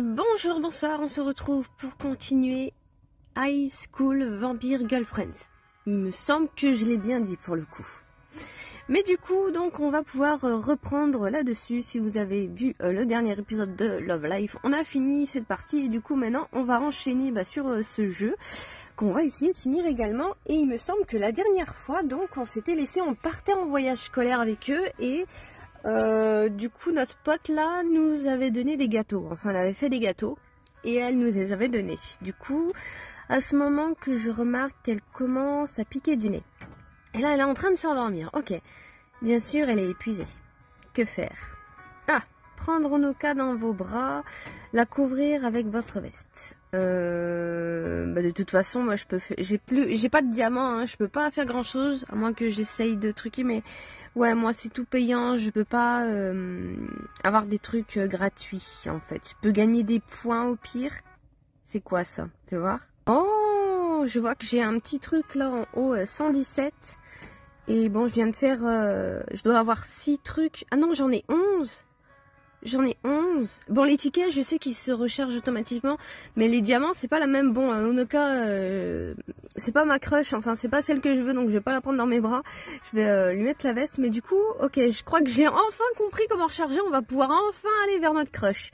Bonjour, bonsoir, on se retrouve pour continuer High School Vampire Girlfriends. Il me semble que je l'ai bien dit pour le coup. Mais du coup, donc on va pouvoir reprendre là-dessus. Si vous avez vu le dernier épisode de Love Life, on a fini cette partie et du coup maintenant on va enchaîner sur ce jeu qu'on va essayer de finir également. Et il me semble que la dernière fois, donc on s'était laissé, on partait en voyage scolaire avec eux et du coup notre pote là nous avait donné des gâteaux, enfin elle avait fait des gâteaux et elle nous les avait donnés. Du coup à ce moment que je remarque qu'elle commence à piquer du nez et là elle est en train de s'endormir. Ok, bien sûr elle est épuisée. Que faire? Prendre Honoka dans vos bras, la couvrir avec votre veste. De toute façon moi je peux faire, j'ai pas de diamant, hein, je peux pas faire grand chose à moins que j'essaye de truquer, mais ouais moi c'est tout payant, je peux pas avoir des trucs gratuits en fait. Je peux gagner des points au pire. C'est quoi ça? Fais voir. Oh, je vois que j'ai un petit truc là en haut, 117. Et bon je viens de faire, je dois avoir 6 trucs. Ah non j'en ai 11. J'en ai 11. Bon, les tickets, je sais qu'ils se rechargent automatiquement. Mais les diamants, c'est pas la même. Bon, Honoka, c'est pas ma crush. Enfin, c'est pas celle que je veux. Donc, je vais pas la prendre dans mes bras. Je vais lui mettre la veste. Mais du coup, ok, je crois que j'ai enfin compris comment recharger. On va pouvoir enfin aller vers notre crush.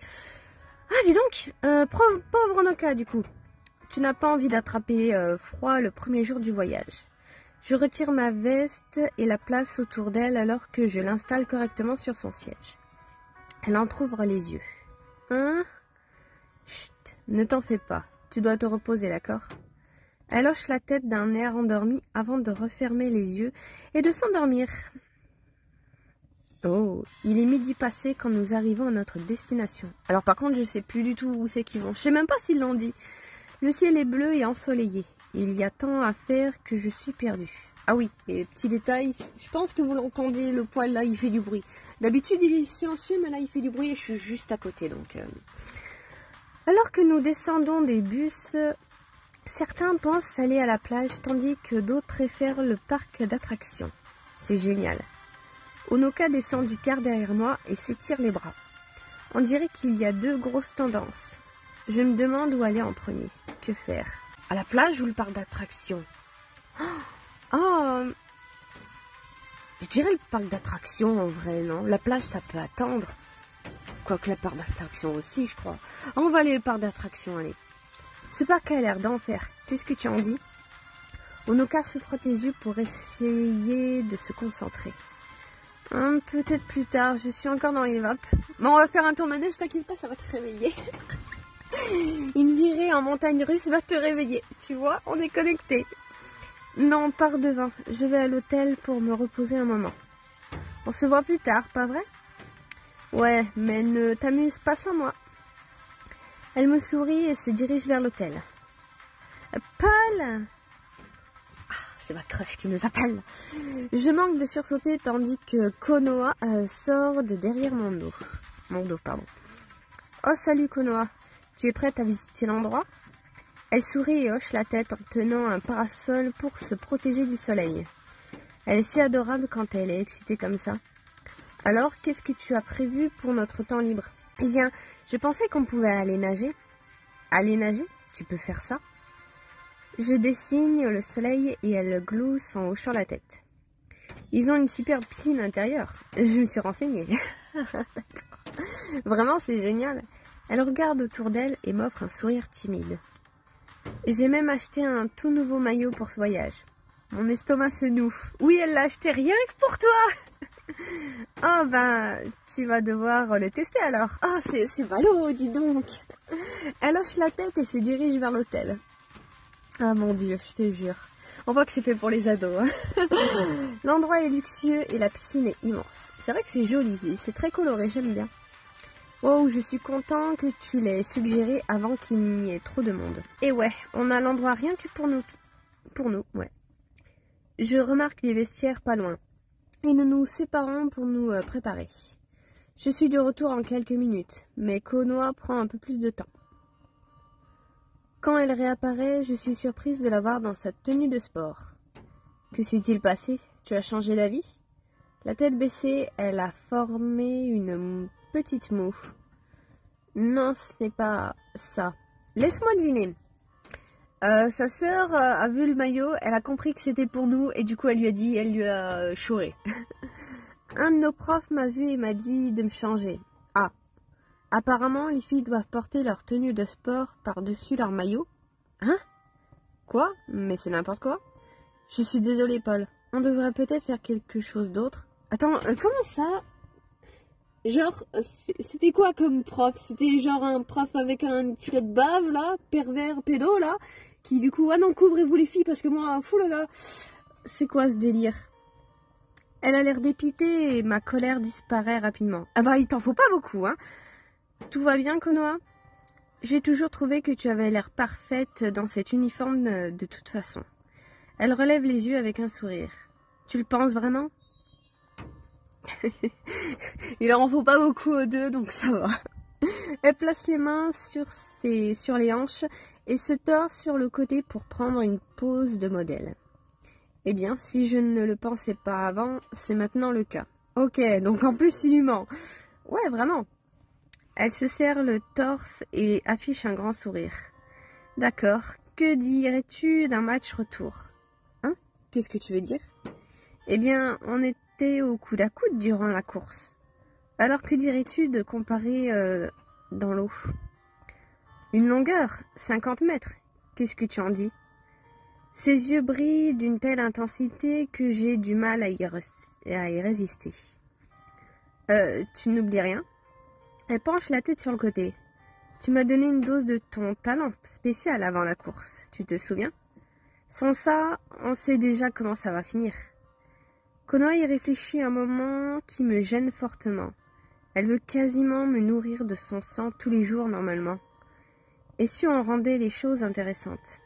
Ah, dis donc, pauvre Honoka, du coup. Tu n'as pas envie d'attraper froid le premier jour du voyage. Je retire ma veste et la place autour d'elle alors que je l'installe correctement sur son siège. Elle entrouvre les yeux. Hein? Chut, ne t'en fais pas. Tu dois te reposer, d'accord? Elle hoche la tête d'un air endormi avant de refermer les yeux et de s'endormir. Oh, il est midi passé quand nous arrivons à notre destination. Alors par contre, je sais plus du tout où c'est qu'ils vont. Je sais même pas s'ils l'ont dit. Le ciel est bleu et ensoleillé. Il y a tant à faire que je suis perdue. Ah oui, et petit détail, je pense que vous l'entendez, le poil là, il fait du bruit. D'habitude, il est silencieux, mais là, il fait du bruit et je suis juste à côté. Donc, alors que nous descendons des bus, certains pensent aller à la plage, tandis que d'autres préfèrent le parc d'attractions. C'est génial. Honoka descend du car derrière moi et s'étire les bras. On dirait qu'il y a 2 grosses tendances. Je me demande où aller en premier. Que faire? À la plage ou le parc d'attractions? Je dirais le parc d'attractions en vrai, non? La plage, ça peut attendre. Quoique le parc d'attractions aussi, je crois. On va aller au parc d'attractions, allez. Ce parc a l'air d'enfer. Qu'est-ce que tu en dis? Honoka se frotte les yeux pour essayer de se concentrer. Peut-être plus tard, je suis encore dans les vapes. Bon, on va faire un tour manège, t'inquiète pas, ça va te réveiller. Une virée en montagne russe va te réveiller. Tu vois, on est connectés. Non, pars devant. Je vais à l'hôtel pour me reposer un moment. On se voit plus tard, pas vrai? Ouais, mais ne t'amuse pas sans moi. Elle me sourit et se dirige vers l'hôtel. Paul! C'est ma crush qui nous appelle. Je manque de sursauter tandis que Konoha sort de derrière mon dos. Oh, salut Konoha. Tu es prête à visiter l'endroit? Elle sourit et hoche la tête en tenant un parasol pour se protéger du soleil. Elle est si adorable quand elle est excitée comme ça. Alors, qu'est-ce que tu as prévu pour notre temps libre? Eh bien, je pensais qu'on pouvait aller nager. Aller nager? Tu peux faire ça? Je dessine le soleil et elle glousse en hochant la tête. Ils ont une superbe piscine intérieure. Je me suis renseignée. Vraiment, c'est génial. Elle regarde autour d'elle et m'offre un sourire timide. J'ai même acheté un tout nouveau maillot pour ce voyage. Mon estomac se noue. Oui, elle l'a acheté rien que pour toi. Oh tu vas devoir le tester alors. Ah, c'est ballot, dis donc. Elle hoche la tête et se dirige vers l'hôtel. Ah mon Dieu, je te jure. On voit que c'est fait pour les ados. Hein. L'endroit est luxueux et la piscine est immense. C'est vrai que c'est joli, c'est très coloré, j'aime bien. Oh, je suis content que tu l'aies suggéré avant qu'il n'y ait trop de monde. Et ouais, on a l'endroit rien que pour nous. Pour nous, ouais. Je remarque les vestiaires pas loin. Et nous nous séparons pour nous préparer. Je suis de retour en quelques minutes, mais Konoha prend un peu plus de temps. Quand elle réapparaît, je suis surprise de la voir dans sa tenue de sport. Que s'est-il passé? Tu as changé d'avis? La tête baissée, elle a formé une petite moue. Non, ce n'est pas ça. Laisse-moi deviner. Sa sœur a vu le maillot, elle a compris que c'était pour nous et du coup elle lui a chouré. Un de nos profs m'a vu et m'a dit de me changer. Ah, apparemment les filles doivent porter leur tenue de sport par-dessus leur maillot. Hein? Quoi? Mais c'est n'importe quoi. Je suis désolée Paul, on devrait peut-être faire quelque chose d'autre. Attends, comment ça? Genre, c'était quoi comme prof? C'était genre un prof avec un filet de bave là, pervers, pédo là, qui du coup, ah non, couvrez-vous les filles parce que moi, fou là là, c'est quoi ce délire? Elle a l'air dépitée et ma colère disparaît rapidement. Ah bah il t'en faut pas beaucoup, hein. Tout va bien, Konoha? J'ai toujours trouvé que tu avais l'air parfaite dans cet uniforme de toute façon. Elle relève les yeux avec un sourire. Tu le penses vraiment? Il leur en faut pas beaucoup aux deux, donc ça va. Elle place les mains sur les hanches et se tord sur le côté pour prendre une pose de modèle. Eh bien, si je ne le pensais pas avant, c'est maintenant le cas. Ok, donc en plus il lui ment. Ouais, vraiment. Elle se serre le torse et affiche un grand sourire. D'accord, que dirais-tu d'un match retour? Hein? Qu'est-ce que tu veux dire? Eh bien, on était au coude à coude durant la course. Alors que dirais-tu de comparer dans l'eau? Une longueur, 50 mètres. Qu'est-ce que tu en dis? Ses yeux brillent d'une telle intensité que j'ai du mal à y résister. Tu n'oublies rien? Elle penche la tête sur le côté. Tu m'as donné une dose de ton talent spécial avant la course, tu te souviens? Sans ça, on sait déjà comment ça va finir. Konoha y réfléchit un moment qui me gêne fortement. Elle veut quasiment me nourrir de son sang tous les jours normalement. Et si on rendait les choses intéressantes?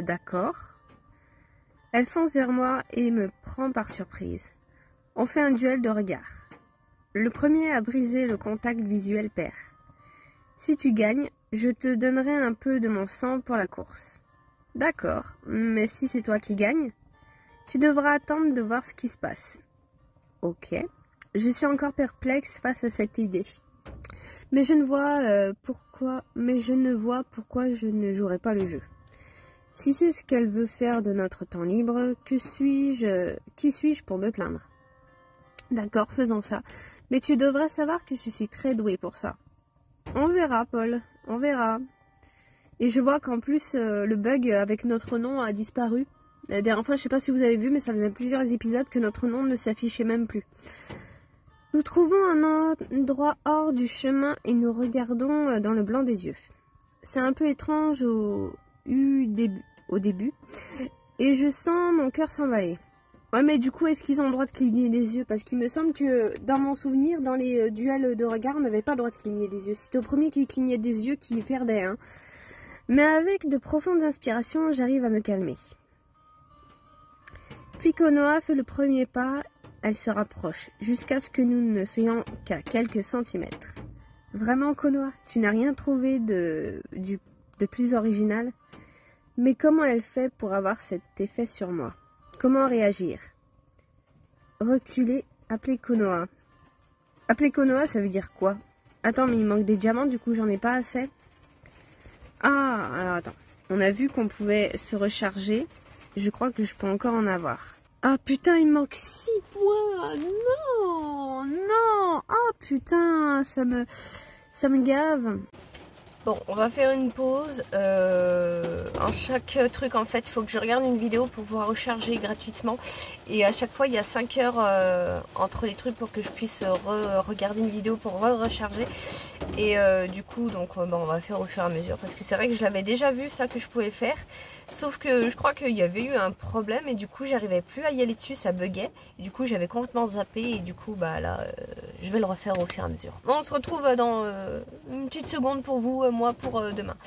D'accord. Elle fonce vers moi et me prend par surprise. On fait un duel de regards. Le premier à briser le contact visuel perd. Si tu gagnes, je te donnerai un peu de mon sang pour la course. D'accord, mais si c'est toi qui gagnes, tu devras attendre de voir ce qui se passe. Ok. Je suis encore perplexe face à cette idée. Mais je ne vois pourquoi je ne jouerai pas le jeu. Si c'est ce qu'elle veut faire de notre temps libre, qui suis-je pour me plaindre? D'accord, faisons ça. Mais tu devrais savoir que je suis très douée pour ça. On verra, Paul, on verra. Et je vois qu'en plus, le bug avec notre nom a disparu. La dernière fois, je ne sais pas si vous avez vu, mais ça faisait plusieurs épisodes que notre nom ne s'affichait même plus. Nous trouvons un endroit hors du chemin et nous regardons dans le blanc des yeux. C'est un peu étrange au début, et je sens mon cœur s'emballer. Ouais, mais du coup, est-ce qu'ils ont le droit de cligner des yeux? Parce qu'il me semble que, dans mon souvenir, dans les duels de regard, on n'avait pas le droit de cligner des yeux. C'était au premier qui clignait des yeux qui perdait, hein. Mais avec de profondes inspirations, j'arrive à me calmer. Puis Konoha fait le premier pas, elle se rapproche, jusqu'à ce que nous ne soyons qu'à quelques centimètres. Vraiment, Konoha, tu n'as rien trouvé de plus original? Mais comment elle fait pour avoir cet effet sur moi? Comment réagir? Reculer, appeler Konoha. Appeler Konoha, ça veut dire quoi? Attends, mais il manque des diamants, du coup j'en ai pas assez. Ah, alors attends. On a vu qu'on pouvait se recharger. Je crois que je peux encore en avoir. Ah putain, il manque 6 points. Non, non. Ah putain, ça me gave. Bon, on va faire une pause. En chaque truc, en fait, il faut que je regarde une vidéo pour pouvoir recharger gratuitement. Et à chaque fois, il y a 5 heures entre les trucs pour que je puisse regarder une vidéo pour recharger. Et du coup, donc, bon, on va faire au fur et à mesure. Parce que c'est vrai que je l'avais déjà vu, ça, que je pouvais faire. Sauf que je crois qu'il y avait eu un problème. Et du coup, j'arrivais plus à y aller dessus, ça buguait. Et du coup, j'avais complètement zappé. Et du coup, bah là, je vais le refaire au fur et à mesure. Bon, on se retrouve dans une petite seconde pour vous, moi pour demain.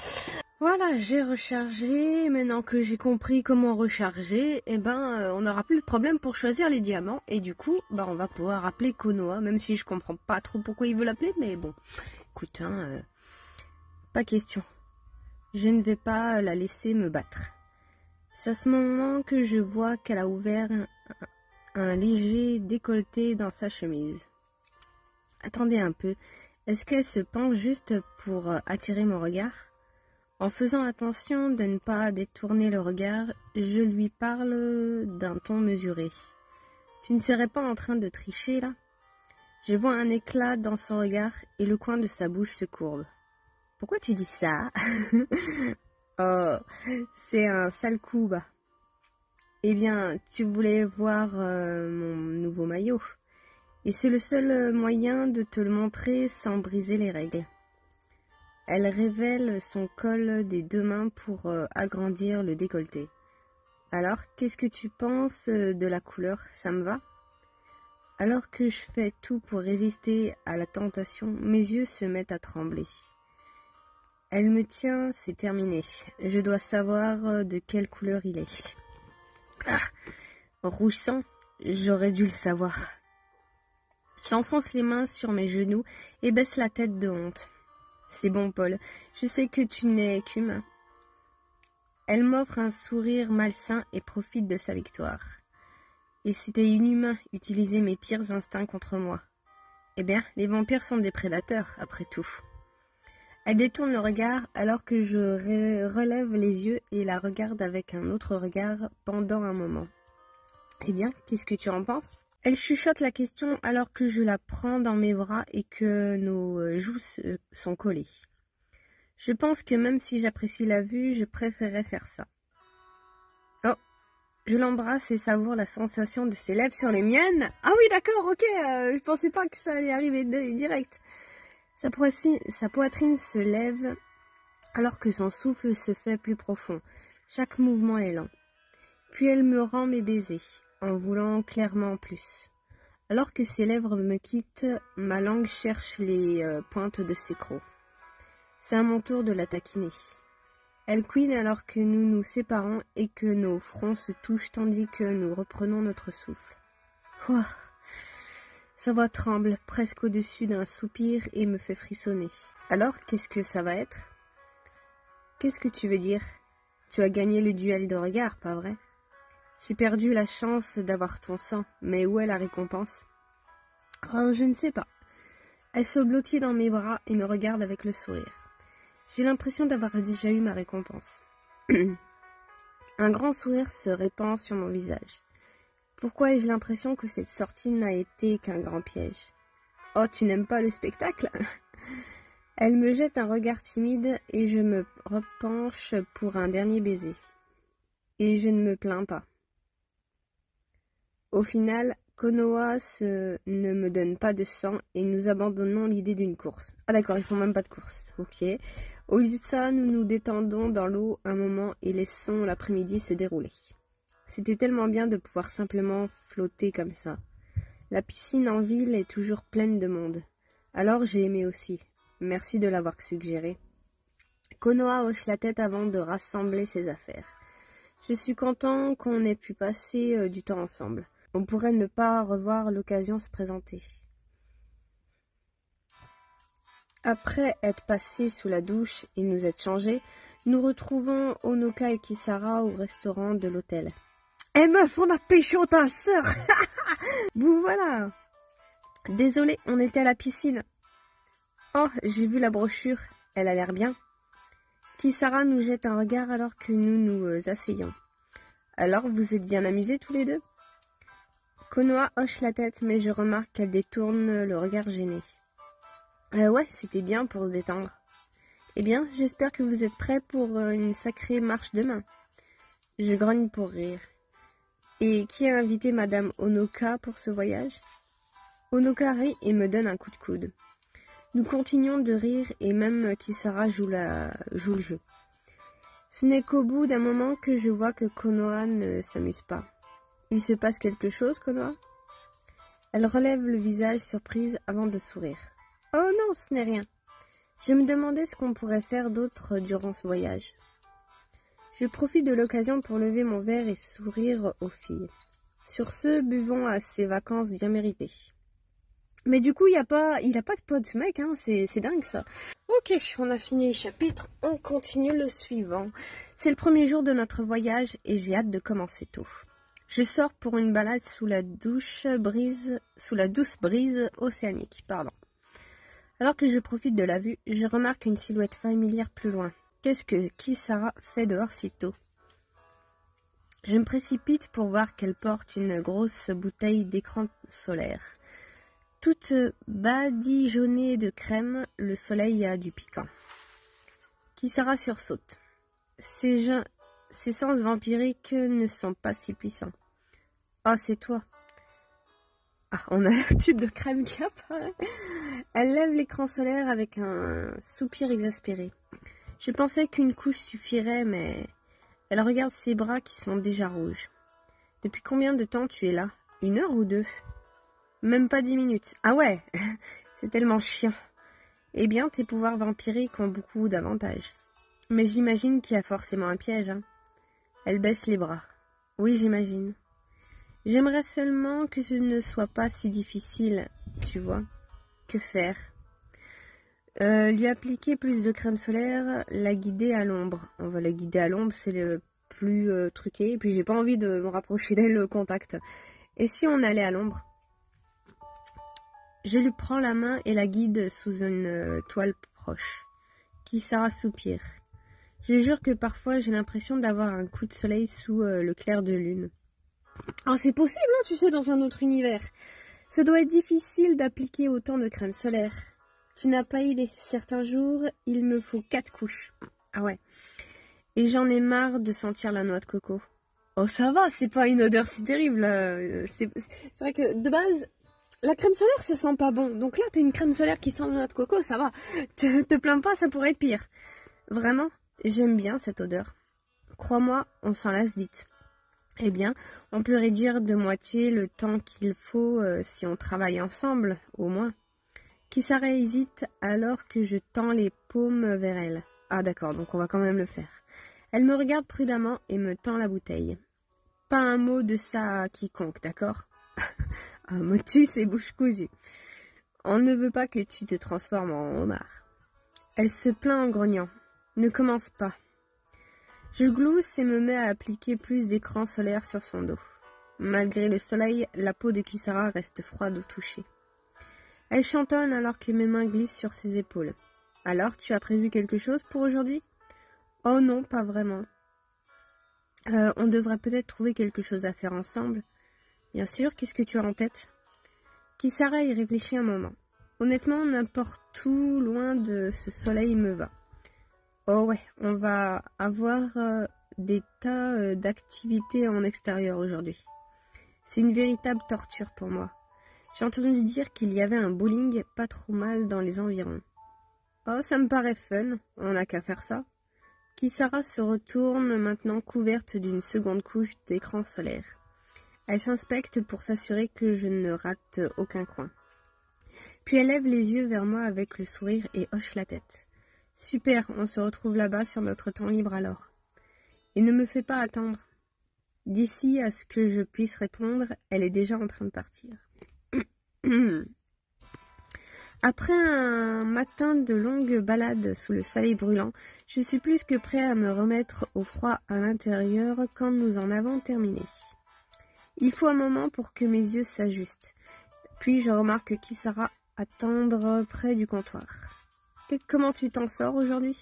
Voilà, j'ai rechargé. Maintenant que j'ai compris comment recharger, eh ben, on n'aura plus de problème pour choisir les diamants. Et du coup, bah, on va pouvoir appeler Konoha, même si je comprends pas trop pourquoi il veut l'appeler. Mais bon, écoute, hein, pas question. Je ne vais pas la laisser me battre. C'est à ce moment que je vois qu'elle a ouvert un léger décolleté dans sa chemise. Attendez un peu. Est-ce qu'elle se penche juste pour attirer mon regard? En faisant attention de ne pas détourner le regard, je lui parle d'un ton mesuré. Tu ne serais pas en train de tricher là? Je vois un éclat dans son regard et le coin de sa bouche se courbe. Pourquoi tu dis ça? Oh, c'est un sale coup bas. Eh bien, tu voulais voir mon nouveau maillot. Et c'est le seul moyen de te le montrer sans briser les règles. Elle révèle son col des 2 mains pour agrandir le décolleté. Alors, qu'est-ce que tu penses de la couleur? Ça me va? Alors que je fais tout pour résister à la tentation, mes yeux se mettent à trembler. Elle me tient, c'est terminé. Je dois savoir de quelle couleur il est. Ah, rouge sang, j'aurais dû le savoir. J'enfonce les mains sur mes genoux et baisse la tête de honte. C'est bon, Paul, je sais que tu n'es qu'humain. Elle m'offre un sourire malsain et profite de sa victoire. Et c'était inhumain utiliser mes pires instincts contre moi. Eh bien, les vampires sont des prédateurs, après tout. Elle détourne le regard alors que je relève les yeux et la regarde avec un autre regard pendant un moment. Eh bien, qu'est-ce que tu en penses? Elle chuchote la question alors que je la prends dans mes bras et que nos joues sont collées. Je pense que même si j'apprécie la vue, je préférerais faire ça. Oh, je l'embrasse et savoure la sensation de ses lèvres sur les miennes. Ah oui, d'accord, ok, je pensais pas que ça allait arriver direct. Sa poitrine se lève alors que son souffle se fait plus profond. Chaque mouvement est lent. Puis elle me rend mes baisers, en voulant clairement plus. Alors que ses lèvres me quittent, ma langue cherche les pointes de ses crocs. C'est à mon tour de la taquiner. Elle couine alors que nous nous séparons et que nos fronts se touchent tandis que nous reprenons notre souffle. Ouah. Sa voix tremble presque au-dessus d'un soupir et me fait frissonner. Alors, qu'est-ce que ça va être? Qu'est-ce que tu veux dire? Tu as gagné le duel de regard, pas vrai? J'ai perdu la chance d'avoir ton sang, mais où est la récompense? Oh, je ne sais pas. Elle se blottit dans mes bras et me regarde avec le sourire. J'ai l'impression d'avoir déjà eu ma récompense. Un grand sourire se répand sur mon visage. Pourquoi ai-je l'impression que cette sortie n'a été qu'un grand piège? Oh, tu n'aimes pas le spectacle? Elle me jette un regard timide et je me repenche pour un dernier baiser. Et je ne me plains pas. Au final, Konoha ne me donne pas de sang et nous abandonnons l'idée d'une course. Ah d'accord, ils font même pas de course. Ok. Au lieu de ça, nous nous détendons dans l'eau un moment et laissons l'après-midi se dérouler. C'était tellement bien de pouvoir simplement flotter comme ça. La piscine en ville est toujours pleine de monde. Alors j'ai aimé aussi. Merci de l'avoir suggéré. Konoha hoche la tête avant de rassembler ses affaires. Je suis content qu'on ait pu passer du temps ensemble. On pourrait ne pas revoir l'occasion se présenter. Après être passés sous la douche et nous être changés, nous retrouvons Honoka et Kisara au restaurant de l'hôtel. Eh meuf, on a pécho ta sœur. Vous voilà. Désolée, on était à la piscine. Oh, j'ai vu la brochure, elle a l'air bien. Kisara nous jette un regard alors que nous nous asseyons. Alors, vous êtes bien amusés tous les deux? Konoha hoche la tête, mais je remarque qu'elle détourne le regard gêné. Ouais, c'était bien pour se détendre. Eh bien, j'espère que vous êtes prêts pour une sacrée marche demain. Je grogne pour rire. Et qui a invité Madame Honoka pour ce voyage? Honoka rit et me donne un coup de coude. Nous continuons de rire et même Kisara joue le jeu. Ce n'est qu'au bout d'un moment que je vois que Konoha ne s'amuse pas. Il se passe quelque chose, Konoha? Elle relève le visage surprise avant de sourire. Oh non, ce n'est rien. Je me demandais ce qu'on pourrait faire d'autre durant ce voyage. Je profite de l'occasion pour lever mon verre et sourire aux filles. Sur ce, buvons à ces vacances bien méritées. Mais du coup, il a pas de pote ce mec, hein, c'est dingue ça. Ok, on a fini le chapitre, on continue le suivant. C'est le premier jour de notre voyage et j'ai hâte de commencer tôt. Je sors pour une balade sous la douce brise océanique, pardon. Alors que je profite de la vue, je remarque une silhouette familière plus loin. Qu'est-ce que Kisara fait dehors si tôt? Je me précipite pour voir qu'elle porte une grosse bouteille d'écran solaire. Toute badigeonnée de crème, le soleil a du piquant. Kisara sursaute. Ses sens vampiriques ne sont pas si puissants. Oh, c'est toi. Ah, on a un tube de crème qui apparaît. Elle lève l'écran solaire avec un soupir exaspéré. Je pensais qu'une couche suffirait, mais... Elle regarde ses bras qui sont déjà rouges. Depuis combien de temps tu es là? 1 heure ou 2? Même pas 10 minutes. Ah ouais, c'est tellement chiant. Eh bien, tes pouvoirs vampiriques ont beaucoup d'avantages. Mais j'imagine qu'il y a forcément un piège, hein. Elle baisse les bras. Oui, j'imagine. J'aimerais seulement que ce ne soit pas si difficile, tu vois. Que faire? Lui appliquer plus de crème solaire, la guider à l'ombre. On va la guider à l'ombre, c'est le plus truqué. Et puis j'ai pas envie de me rapprocher d'elle au contact. Et si on allait à l'ombre? Je lui prends la main et la guide sous une toile proche. Kisara soupire. Je jure que parfois j'ai l'impression d'avoir un coup de soleil sous le clair de lune. Oh, c'est possible, hein, tu sais, dans un autre univers. Ça doit être difficile d'appliquer autant de crème solaire. Tu n'as pas idée. Certains jours, il me faut 4 couches. Ah ouais. Et j'en ai marre de sentir la noix de coco. Oh, ça va, c'est pas une odeur si terrible. C'est vrai que, de base, la crème solaire, ça sent pas bon. Donc là, t'as une crème solaire qui sent la noix de coco, ça va. Te plains pas, ça pourrait être pire. Vraiment, j'aime bien cette odeur. Crois-moi, on s'en lasse vite. Eh bien, on peut réduire de moitié le temps qu'il faut si on travaille ensemble, au moins. Kisara hésite alors que je tends les paumes vers elle. Ah d'accord, donc on va quand même le faire. Elle me regarde prudemment et me tend la bouteille. Pas un mot de ça à quiconque, d'accord? Un motus et bouche cousue. On ne veut pas que tu te transformes en homard. Elle se plaint en grognant. Ne commence pas. Je glousse et me mets à appliquer plus d'écran solaire sur son dos. Malgré le soleil, la peau de Kisara reste froide au toucher. Elle chantonne alors que mes mains glissent sur ses épaules. Alors, tu as prévu quelque chose pour aujourd'hui? Oh non, pas vraiment. On devrait peut-être trouver quelque chose à faire ensemble. Bien sûr, qu'est-ce que tu as en tête? Kisara y réfléchit un moment. Honnêtement, n'importe où loin de ce soleil me va. Oh ouais, on va avoir des tas d'activités en extérieur aujourd'hui. C'est une véritable torture pour moi. J'ai entendu dire qu'il y avait un bowling pas trop mal dans les environs. Oh, ça me paraît fun, on n'a qu'à faire ça. Kisara se retourne maintenant couverte d'une seconde couche d'écran solaire. Elle s'inspecte pour s'assurer que je ne rate aucun coin. Puis elle lève les yeux vers moi avec le sourire et hoche la tête. Super, on se retrouve là-bas sur notre temps libre alors. Et ne me fais pas attendre. D'ici à ce que je puisse répondre, elle est déjà en train de partir. Après un matin de longue balade sous le soleil brûlant, je suis plus que prêt à me remettre au froid à l'intérieur quand nous en avons terminé. Il faut un moment pour que mes yeux s'ajustent. Puis je remarque Kisara attendre près du comptoir. Et comment tu t'en sors aujourd'hui?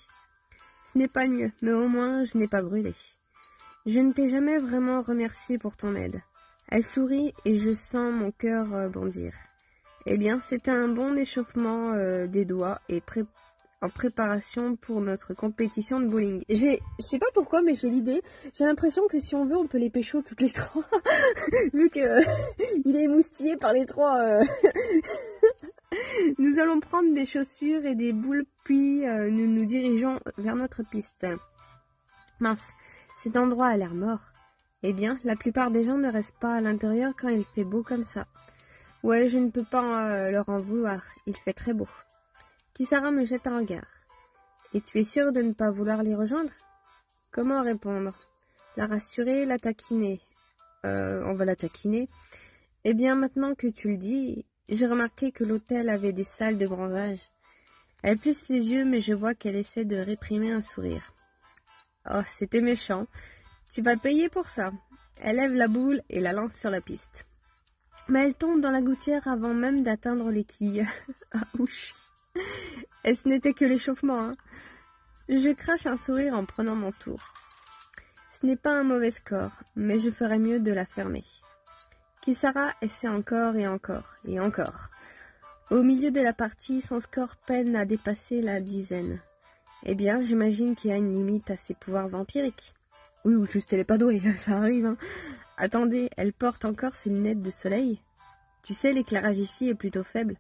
Ce n'est pas mieux, mais au moins je n'ai pas brûlé. Je ne t'ai jamais vraiment remercié pour ton aide. Elle sourit et je sens mon cœur bondir. Eh bien, c'était un bon échauffement des doigts et en préparation pour notre compétition de bowling. Je sais pas pourquoi, mais j'ai l'idée. J'ai l'impression que si on veut, on peut les pécho toutes les trois. Vu que il est émoustillé par les trois. Nous allons prendre des chaussures et des boules, puis nous nous dirigeons vers notre piste. Mince, cet endroit a l'air mort. Eh bien, la plupart des gens ne restent pas à l'intérieur quand il fait beau comme ça. Ouais, je ne peux pas leur en vouloir, il fait très beau. Kisara me jette un regard. Et tu es sûre de ne pas vouloir les rejoindre? Comment répondre? La rassurer, la taquiner. On va la taquiner. Eh bien, maintenant que tu le dis, j'ai remarqué que l'hôtel avait des salles de bronzage. Elle plisse les yeux, mais je vois qu'elle essaie de réprimer un sourire. Oh, c'était méchant. Tu vas payer pour ça. Elle lève la boule et la lance sur la piste. Mais elle tombe dans la gouttière avant même d'atteindre les quilles. Ah, ouch. Et ce n'était que l'échauffement, hein. Je crache un sourire en prenant mon tour. Ce n'est pas un mauvais score, mais je ferais mieux de la fermer. Kisara essaie encore et encore, et encore. Au milieu de la partie, son score peine à dépasser la dizaine. Eh bien, j'imagine qu'il y a une limite à ses pouvoirs vampiriques. Oui, ou juste elle est pas douée, ça arrive, hein. Attendez, elle porte encore ses lunettes de soleil? Tu sais, l'éclairage ici est plutôt faible.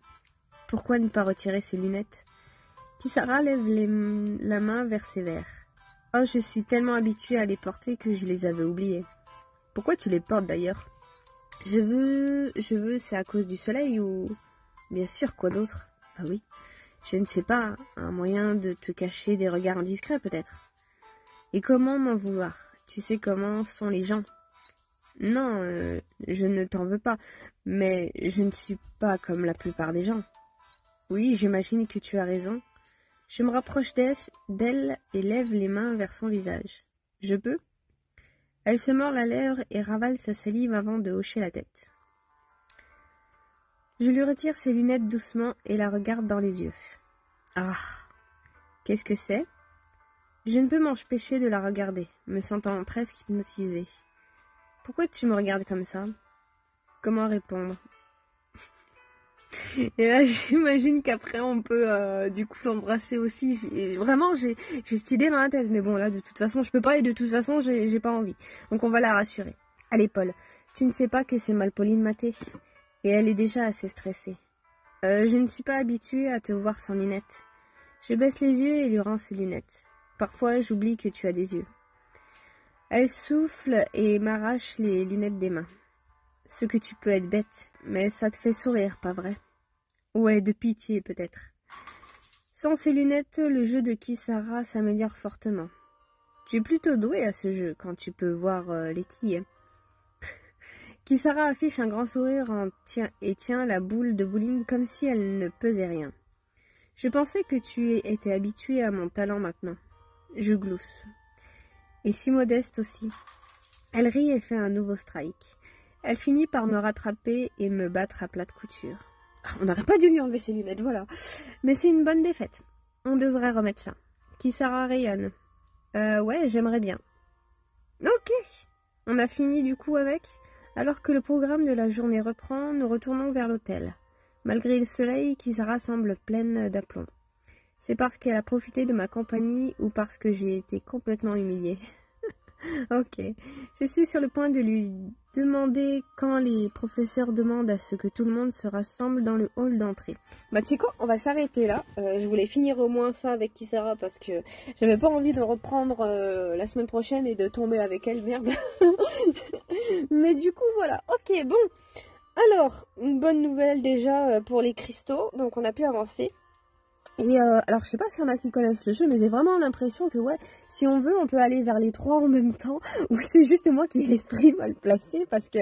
Pourquoi ne pas retirer ses lunettes? Kisara lève la main vers ses verres. Oh, je suis tellement habituée à les porter que je les avais oubliés. Pourquoi tu les portes d'ailleurs? Je veux, c'est à cause du soleil ou... Bien sûr, quoi d'autre? Ah oui, je ne sais pas, un moyen de te cacher des regards indiscrets peut-être. Et comment m'en vouloir? Tu sais comment sont les gens. Non, je ne t'en veux pas, mais je ne suis pas comme la plupart des gens. Oui, j'imagine que tu as raison. Je me rapproche d'elle et lève les mains vers son visage. Je peux? Elle se mord la lèvre et ravale sa salive avant de hocher la tête. Je lui retire ses lunettes doucement et la regarde dans les yeux. Ah! Qu'est-ce que c'est? Je ne peux m'empêcher de la regarder, me sentant presque hypnotisée. Pourquoi tu me regardes comme ça? Comment répondre? Et là, j'imagine qu'après, on peut du coup l'embrasser aussi. Vraiment, j'ai cette idée dans la tête. Mais bon, là, de toute façon, je peux pas et de toute façon, j'ai pas envie. Donc, on va la rassurer. Allez, Paul, tu ne sais pas que c'est Malpoline Maté. Et elle est déjà assez stressée. Je ne suis pas habituée à te voir sans lunettes. Je baisse les yeux et lui rends ses lunettes. Parfois, j'oublie que tu as des yeux. Elle souffle et m'arrache les lunettes des mains. Ce que tu peux être bête, mais ça te fait sourire, pas vrai? Ouais, de pitié peut-être. Sans ces lunettes, le jeu de Kisara s'améliore fortement. Tu es plutôt doué à ce jeu quand tu peux voir les quilles. Kisara affiche un grand sourire et tient la boule de bowling comme si elle ne pesait rien. Je pensais que tu étais habitué à mon talent maintenant. Je glousse. Et si modeste aussi. Elle rit et fait un nouveau strike. Elle finit par me rattraper et me battre à plate couture. On n'aurait pas dû lui enlever ses lunettes, voilà. Mais c'est une bonne défaite. On devrait remettre ça. Kisara rayonne. Ouais, j'aimerais bien. Ok. On a fini du coup avec. Alors que le programme de la journée reprend, nous retournons vers l'hôtel. Malgré le soleil, Kisara semble pleine d'aplomb. C'est parce qu'elle a profité de ma compagnie ou parce que j'ai été complètement humiliée. Ok. Je suis sur le point de lui demander quand les professeurs demandent à ce que tout le monde se rassemble dans le hall d'entrée. Bah tu sais quoi, on va s'arrêter là. Je voulais finir au moins ça avec Kisara parce que j'avais pas envie de reprendre la semaine prochaine et de tomber avec elle, merde. Mais du coup voilà, ok, bon. Alors, une bonne nouvelle déjà pour les cristaux, donc on a pu avancer. Et alors je sais pas s'il y en a qui connaissent le jeu, mais j'ai vraiment l'impression que ouais, si on veut, on peut aller vers les trois en même temps, ou c'est juste moi qui ai l'esprit mal placé, parce que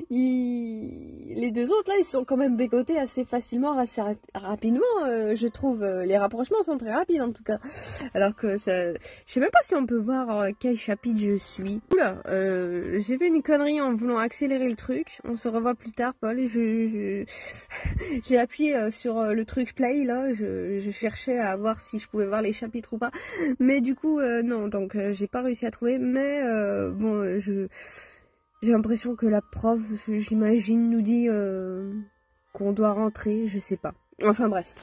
les deux autres là, ils sont quand même bécotés assez facilement, assez rapidement, je trouve. Les rapprochements sont très rapides en tout cas. Alors que ça... je sais même pas si on peut voir quel chapitre je suis. Oula, j'ai fait une connerie en voulant accélérer le truc. On se revoit plus tard, Paul. J'ai appuyé sur le truc play là, je cherchais à voir si je pouvais voir les chapitres ou pas, mais du coup non, donc j'ai pas réussi à trouver, mais bon, j'ai l'impression que la prof, j'imagine, nous dit qu'on doit rentrer, je sais pas. Enfin bref,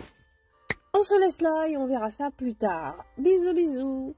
on se laisse là et on verra ça plus tard. Bisous bisous.